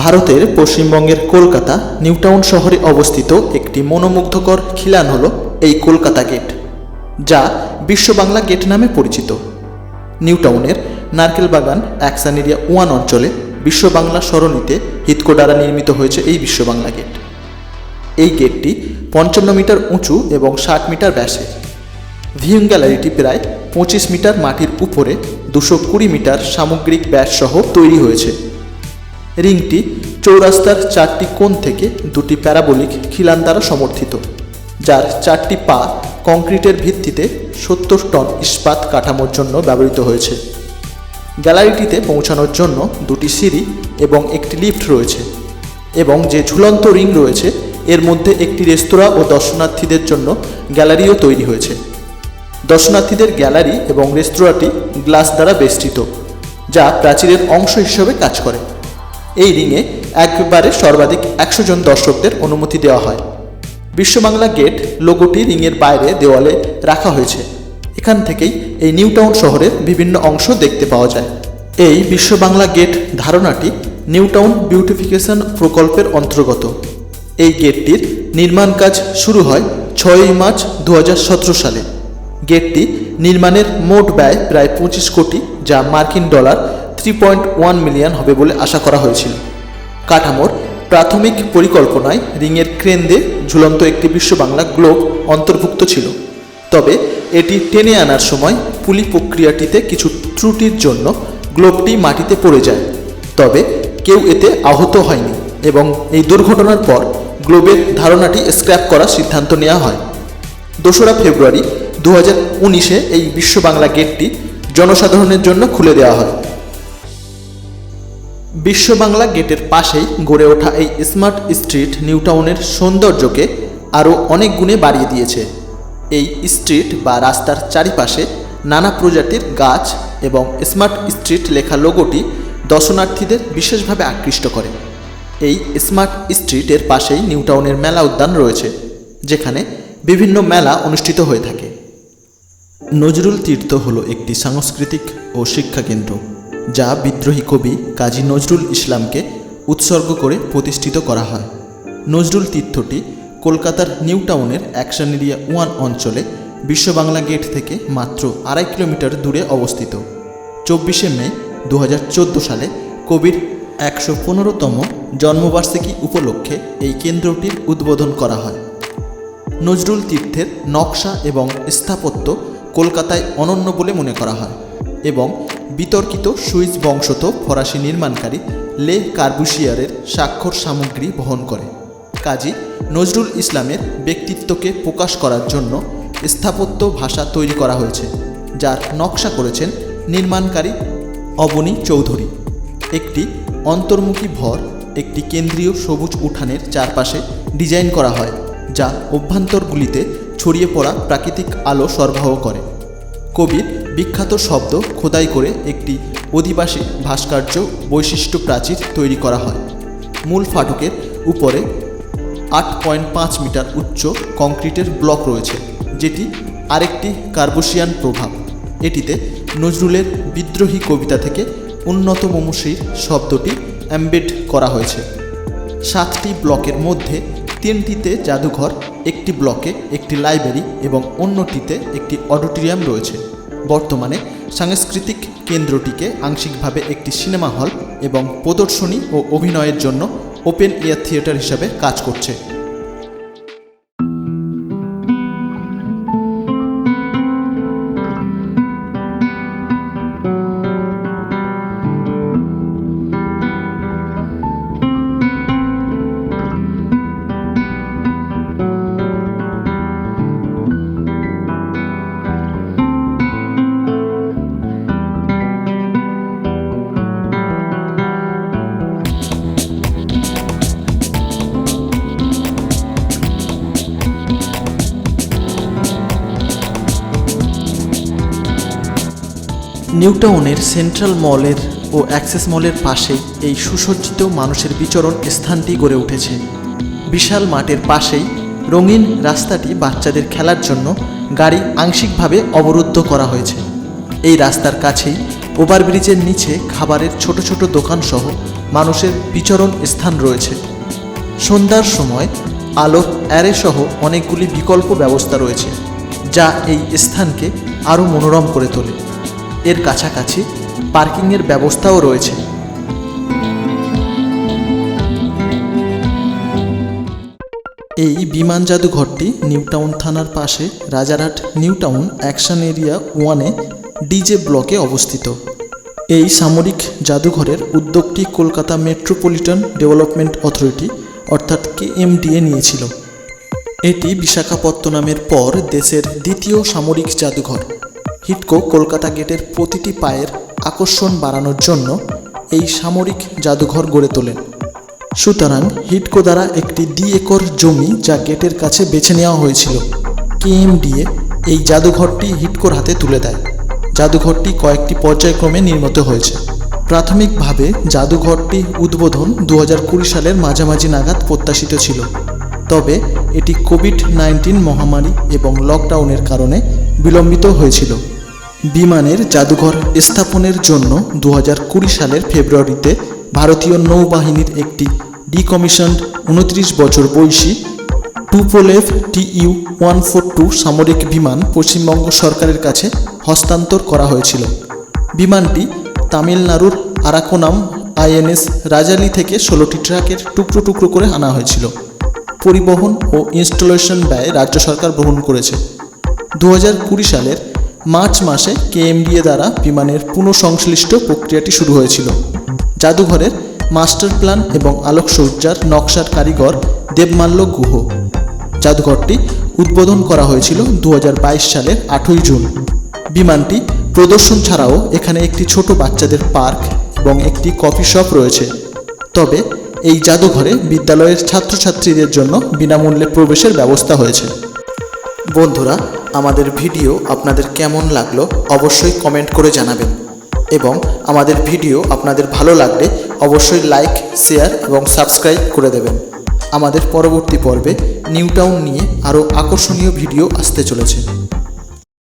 ভারতের পশ্চিমবঙ্গের কলকাতা নিউটাউন শহরে অবস্থিত একটি মনোমুগ্ধকর খিলান হল এই কলকাতা গেট, যা বিশ্ব বাংলা গেট নামে পরিচিত। নিউটাউনের নারকেল বাগান অ্যাকশন এরিয়া 1 অঞ্চলে বিশ্ব বাংলা সরণিতে হিতকো দ্বারা নির্মিত হয়েছে এই বিশ্ব বাংলা গেট। এই গেটটি 55 মিটার উঁচু এবং 60 মিটার ব্যাসে। ভিউইং গ্যালারিটি প্রায় 25 মিটার মাটির উপরে 220 মিটার সামগ্রিক ব্যাস সহ তৈরি হয়েছে। রিংটি চৌরাস্তার 4টি কোণ থেকে 2টি প্যারাবোলিক খিলান দ্বারা সমর্থিত, যার 4টি পা কংক্রিটের ভিত্তিতে 70 টন ইস্পাত কাঠামোর জন্য ব্যবহৃত হয়েছে। গ্যালারিটিতে পৌঁছানোর জন্য 2টি সিঁড়ি এবং একটি লিফট রয়েছে, এবং যে ঝুলন্ত রিং রয়েছে এর মধ্যে একটি রেস্তোরাঁ ও দর্শনার্থীদের জন্য গ্যালারিও তৈরি হয়েছে। দর্শনার্থীদের গ্যালারি এবং রেস্তোরাঁটি গ্লাস দ্বারা বেষ্টিত, যা প্রাচীরের অংশ হিসেবে কাজ করে। এই রিংয়ে একবারে সর্বাধিক 100 জন দর্শকদের অনুমতি দেওয়া হয়। বিশ্ব বাংলা গেট লোগোটি রিংয়ের বাইরে দেওয়ালে রাখা হয়েছে। এখান থেকেই এই নিউটাউন শহরের বিভিন্ন অংশ দেখতে পাওয়া যায়। এই বিশ্ব বাংলা গেট ধারণাটি নিউটাউন বিউটিফিকেশন প্রকল্পের অন্তর্গত। এই গেটটির নির্মাণ কাজ শুরু হয় 6 মার্চ 2017 সালে। গেটটি নির্মাণের মোট ব্যয় প্রায় 25 কোটি, যা মার্কিন ডলার 3.1 মিলিয়ন হবে বলে আশা করা হয়েছিল। কাঠামোর প্রাথমিক পরিকল্পনায় রিংয়ের ক্রেন দিয়ে ঝুলন্ত একটি বিশ্ব বাংলা গ্লোব অন্তর্ভুক্ত ছিল, তবে এটি টেনে আনার সময় পুলি প্রক্রিয়াটিতে কিছু ত্রুটির জন্য গ্লোবটি মাটিতে পড়ে যায়। তবে কেউ এতে আহত হয়নি এবং এই দুর্ঘটনার পর গ্লোবের ধারণাটি স্ক্র্যাপ করার সিদ্ধান্ত নেওয়া হয়। 2রা ফেব্রুয়ারি 2019-এ এই বিশ্ব বাংলা গেটটি জনসাধারণের জন্য খুলে দেওয়া হয়। বিশ্ব বাংলা গেটের পাশেই গড়ে ওঠা এই স্মার্ট স্ট্রিট নিউটাউনের সৌন্দর্যকে আরও অনেক গুণে বাড়িয়ে দিয়েছে। এই স্ট্রিট বা রাস্তার চারিপাশে নানা প্রজাতির গাছ এবং স্মার্ট স্ট্রিট লেখা লোগোটি দর্শনার্থীদের বিশেষভাবে আকৃষ্ট করে। এই স্মার্ট স্ট্রিটের পাশেই নিউটাউনের মেলা উদ্যান রয়েছে, যেখানে বিভিন্ন মেলা অনুষ্ঠিত হয়ে থাকে। নজরুল তীর্থ হলো একটি সাংস্কৃতিক ও শিক্ষা কেন্দ্র, যা বিদ্রোহী কবি কাজী নজরুল ইসলামকে উৎসর্গ করে প্রতিষ্ঠিত করা হয়। নজরুল তীর্থটি কলকাতার নিউটাউনের অ্যাকশন এরিয়া 1 অঞ্চলে বিশ্ব বাংলা গেট থেকে মাত্র 2.5 কিলোমিটার দূরে অবস্থিত। 24শে মে 2014 সালে কবির 115তম জন্মবার্ষিকী উপলক্ষে এই কেন্দ্রটির উদ্বোধন করা হয়। নজরুল তীর্থের নকশা এবং স্থাপত্য কলকাতায় অনন্য বলে মনে করা হয় এবং বিতর্কিত সুইস বংশোদ্ভূত ফরাসি নির্মাণকারী লে কার্বুসিয়ারের স্বাক্ষর সামগ্রী বহন করে। কাজী নজরুল ইসলামের ব্যক্তিত্বকে প্রকাশ করার জন্য স্থাপত্য ভাষা তৈরি করা হয়েছে, যার নকশা করেছেন নির্মাণকারী অবনী চৌধুরী। একটি অন্তর্মুখী ভর একটি কেন্দ্রীয় সবুজ উঠানের চারপাশে ডিজাইন করা হয়, যা অভ্যন্তরগুলিতে ছড়িয়ে পড়া প্রাকৃতিক আলো সরবরাহ করে। কবির বিখ্যাত শব্দ খোদাই করে একটি অধিবাসী ভাস্কর্য বৈশিষ্ট্য প্রাচীর তৈরি করা হয়। মূল ফাটকের উপরে 8.5 মিটার উচ্চ কংক্রিটের ব্লক রয়েছে, যেটি আরেকটি কার্বুসিয়ান প্রভাব। এটিতে নজরুলের বিদ্রোহী কবিতা থেকে উন্নত মমশির শব্দটি এমবেড করা হয়েছে। 7টি ব্লকের মধ্যে 3টিতে জাদুঘর, একটি ব্লকে একটি লাইব্রেরি এবং অন্যটিতে একটি অডিটোরিয়াম রয়েছে। বর্তমানে সাংস্কৃতিক কেন্দ্রটিকে আংশিকভাবে একটি সিনেমা হল এবং প্রদর্শনী ও অভিনয়ের জন্য ওপেন এয়ার থিয়েটার হিসাবে কাজ করছে। নিউটাউনের সেন্ট্রাল মলের ও অ্যাক্সেস মলের পাশেই এই সুসজ্জিত মানুষের বিচরণ স্থানটি গড়ে উঠেছে। বিশাল মাঠের পাশেই রঙিন রাস্তাটি বাচ্চাদের খেলার জন্য গাড়ি আংশিকভাবে অবরুদ্ধ করা হয়েছে। এই রাস্তার কাছেই ওভারব্রিজের নিচে খাবারের ছোট ছোট দোকান সহ মানুষের বিচরণ স্থান রয়েছে। সন্ধ্যার সময় আলোর অ্যারে সহ অনেকগুলি বিকল্প ব্যবস্থা রয়েছে, যা এই স্থানকে আরও মনোরম করে তোলে। এর কাছাকাছি পার্কিংয়ের ব্যবস্থাও রয়েছে। এই বিমান জাদুঘরটি নিউটাউন থানার পাশে রাজারহাট নিউটাউন অ্যাকশন এরিয়া 1-এ ডিজে ব্লকে অবস্থিত। এই সামরিক জাদুঘরের উদ্যোগটি কলকাতা মেট্রোপলিটন ডেভেলপমেন্ট অথরিটি অর্থাৎ KMDA নিয়েছিল। এটি বিশাখাপত্তনমের পর দেশের দ্বিতীয় সামরিক জাদুঘর। হিডকো কলকাতা গেটের প্রতিটি পায়ের আকর্ষণ বাড়ানোর জন্য এই সামরিক জাদুঘর গড়ে তোলেন। সুতরাং হিডকো দ্বারা একটি 2 একর জমি যা গেটের কাছে বেছে নেওয়া হয়েছিল, KMDA এই জাদুঘরটি হিডকোর হাতে তুলে দেয়। জাদুঘরটি কয়েকটি পর্যায়ক্রমে নির্মিত হয়েছে। প্রাথমিকভাবে জাদুঘরটি উদ্বোধন 2020 সালের মাঝামাঝি নাগাদ প্রত্যাশিত ছিল, তবে এটি কোভিড-19 মহামারী এবং লকডাউনের কারণে বিলম্বিত হয়েছিল। বিমানের জাদুঘর স্থাপনের জন্য 2020 সালের ফেব্রুয়ারিতে ভারতীয় নৌবাহিনীর একটি ডিকমিশনড 29 বছর বয়সী টুপোলেভ TU-142 সামরিক বিমান পশ্চিমবঙ্গ সরকারের কাছে হস্তান্তর করা হয়েছিল। বিমানটি তামিলনাড়ুর আরাকোনাম INS রাজালি থেকে 16টি ট্রাকের টুকরো টুকরো করে আনা হয়েছিল। পরিবহন ও ইনস্টলেশন ব্যয় রাজ্য সরকার বহন করেছে। 2020 সালের মার্চ মাসে KMDA দ্বারা বিমানের পুনঃসংশ্লিষ্ট প্রক্রিয়াটি শুরু হয়েছিল। জাদুঘরের মাস্টার প্ল্যান এবং আলোকসজ্জার নকশার কারিগর দেবমাল্য গুহ। জাদুঘরটি উদ্বোধন করা হয়েছিল 2022 সালের 8ই জুন। বিমানটি প্রদর্শন ছাড়াও এখানে একটি ছোট বাচ্চাদের পার্ক এবং একটি কফি শপ রয়েছে। তবে এই জাদুঘরে বিদ্যালয়ের ছাত্রছাত্রীদের জন্য বিনামূল্যে প্রবেশের ব্যবস্থা হয়েছে। বন্ধুরা, আমাদের ভিডিও আপনাদের কেমন লাগলো অবশ্যই কমেন্ট করে জানাবেন, এবং আমাদের ভিডিও আপনাদের ভালো লাগলে অবশ্যই লাইক, শেয়ার এবং সাবস্ক্রাইব করে দেবেন। আমাদের পরবর্তী পর্বে নিউটাউন নিয়ে আরও আকর্ষণীয় ভিডিও আসতে চলেছে।